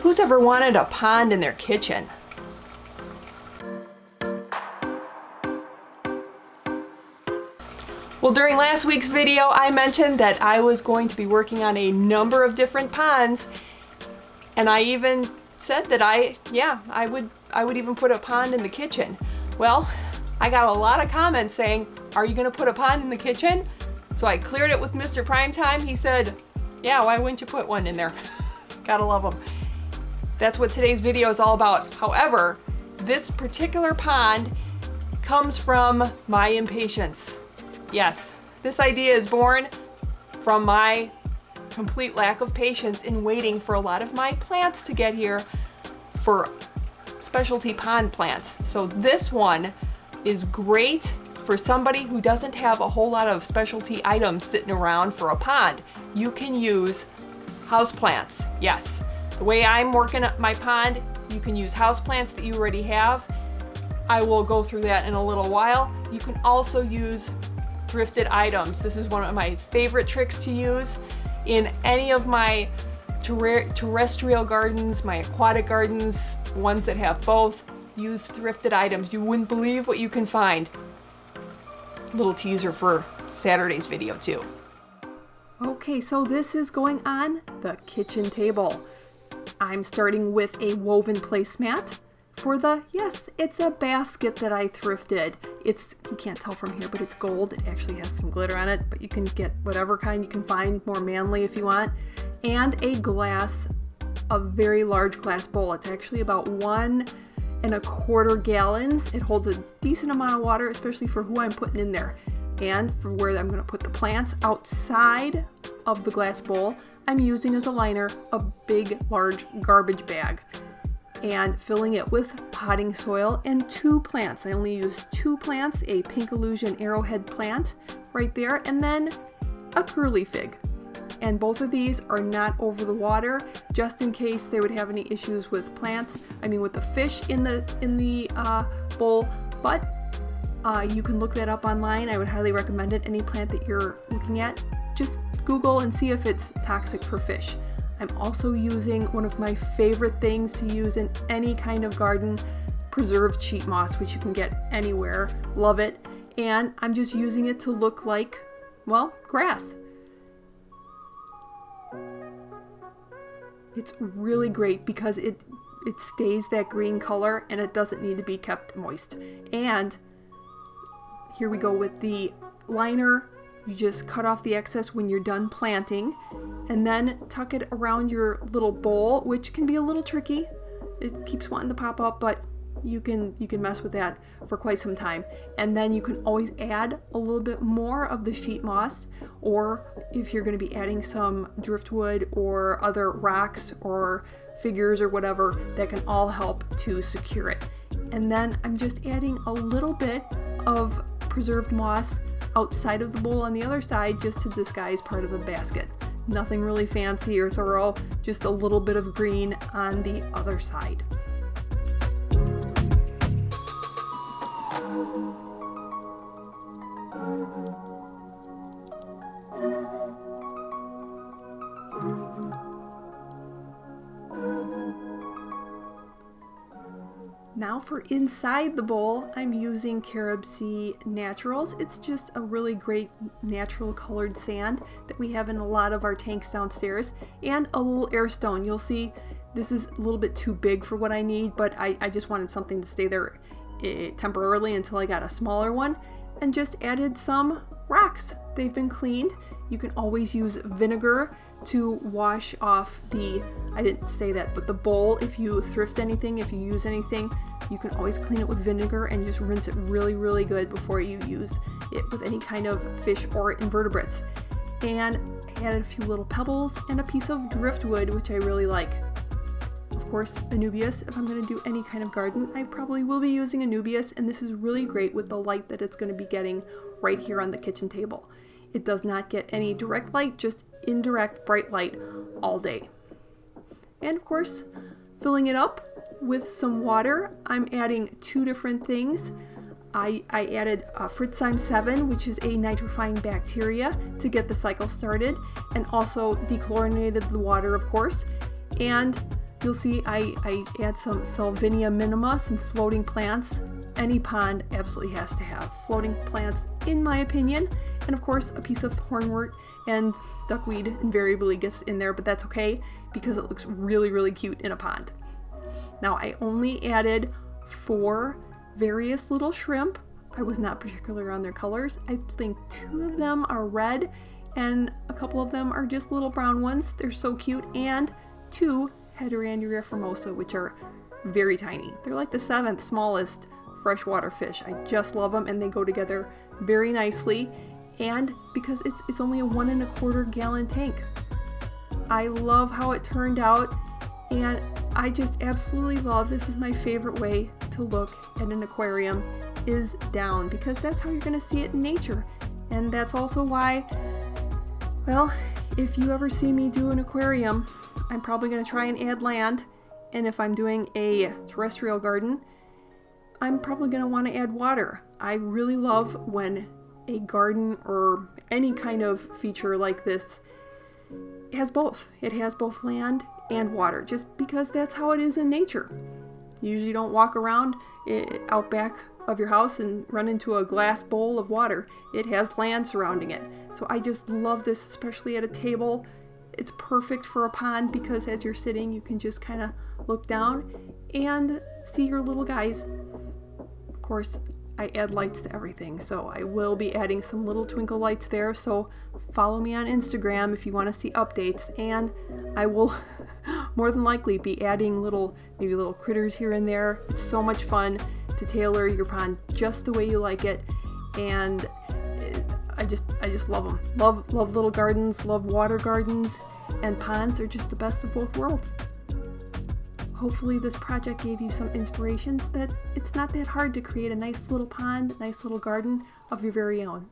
Who's ever wanted a pond in their kitchen? Well, during last week's video, I mentioned that I was going to be working on a number of different ponds, and I even said that I would even put a pond in the kitchen. Well, I got a lot of comments saying, "Are you gonna put a pond in the kitchen?" So I cleared it with Mr. Primetime. He said, "Yeah, why wouldn't you put one in there?" Gotta love him. That's what today's video is all about. However, this particular pond comes from my impatience. Yes, this idea is born from my complete lack of patience in waiting for a lot of my plants to get here for specialty pond plants. So this one is great for somebody who doesn't have a whole lot of specialty items sitting around for a pond. You can use houseplants. Yes, the way I'm working at my pond, you can use houseplants that you already have. I will go through that in a little while. You can also use thrifted items. This is one of my favorite tricks to use in any of my terrestrial gardens, my aquatic gardens, ones that have both. Use thrifted items. You wouldn't believe what you can find. Little teaser for Saturday's video too. Okay, so this is going on the kitchen table. I'm starting with a woven placemat for yes, it's a basket that I thrifted. You can't tell from here, but it's gold. It actually has some glitter on it, but you can get whatever kind you can find, more manly if you want. And a very large glass bowl. It's actually about 1¼ gallons. It holds a decent amount of water, especially for who I'm putting in there. And for where I'm gonna put the plants outside of the glass bowl, I'm using as a liner a big, large garbage bag and filling it with potting soil and 2 plants. I only use 2 plants, a Pink Illusion arrowhead plant right there, and then a curly fig. And both of these are not over the water, just in case they would have any issues with with the fish in the bowl. But you can look that up online. I would highly recommend it. Any plant that you're looking at, just Google and see if it's toxic for fish. I'm also using one of my favorite things to use in any kind of garden, preserved sheet moss, which you can get anywhere. Love it. And I'm just using it to look like, well, grass. It's really great because it stays that green color and it doesn't need to be kept moist. And here we go with the liner. You just cut off the excess when you're done planting and then tuck it around your little bowl, which can be a little tricky. It keeps wanting to pop up, but you can mess with that for quite some time. And then you can always add a little bit more of the sheet moss, or if you're going to be adding some driftwood or other rocks or figures or whatever, that can all help to secure it. And then I'm just adding a little bit of preserved moss outside of the bowl on the other side, just to disguise part of the basket. Nothing really fancy or thorough, just a little bit of green on the other side. Now for inside the bowl, I'm using Carob Sea Naturals. It's just a really great natural colored sand that we have in a lot of our tanks downstairs, and a little air stone. You'll see this is a little bit too big for what I need, but I just wanted something to stay there temporarily until I got a smaller one, and just added some rocks. They've been cleaned. You can always use vinegar to wash off I didn't say that, but the bowl, if you thrift anything, if you use anything, you can always clean it with vinegar and just rinse it really, really good before you use it with any kind of fish or invertebrates. And added a few little pebbles and a piece of driftwood, which I really like. Of course, Anubias. If I'm going to do any kind of garden, I probably will be using Anubias, and this is really great with the light that it's going to be getting right here on the kitchen table. It does not get any direct light, just indirect bright light all day. And of course, filling it up with some water. I'm adding 2 different things. I added Fritzime 7, which is a nitrifying bacteria to get the cycle started, and also dechlorinated the water, of course, and You'll see I add some Salvinia minima, some floating plants. Any pond absolutely has to have floating plants, in my opinion. And of course, a piece of hornwort and duckweed invariably gets in there, but that's okay because it looks really, really cute in a pond. Now, I only added 4 various little shrimp. I was not particular on their colors. I think 2 of them are red and a couple of them are just little brown ones. They're so cute. And 2 Heteranura formosa, which are very tiny. They're like the 7th smallest freshwater fish. I just love them, and they go together very nicely. And because it's only a 1 1/4 gallon tank. I love how it turned out, and I just absolutely love, this is my favorite way to look at an aquarium, is down, because that's how you're going to see it in nature. And that's also why, well, if you ever see me do an aquarium, I'm probably going to try and add land. And if I'm doing a terrestrial garden, I'm probably going to want to add water. I really love when a garden or any kind of feature like this has both. It has both land and water, just because that's how it is in nature. You usually don't walk around out back of your house and run into a glass bowl of water. It has land surrounding it. So I just love this, especially at a table. It's perfect for a pond because as you're sitting, you can just kind of look down and see your little guys. Of course, I add lights to everything, so I will be adding some little twinkle lights there, so follow me on Instagram if you want to see updates, and I will more than likely be adding maybe little critters here and there. It's so much fun to tailor your pond just the way you like it, and I just love them. Love little gardens, love water gardens, and ponds are just the best of both worlds. Hopefully this project gave you some inspirations that it's not that hard to create a nice little pond, nice little garden of your very own.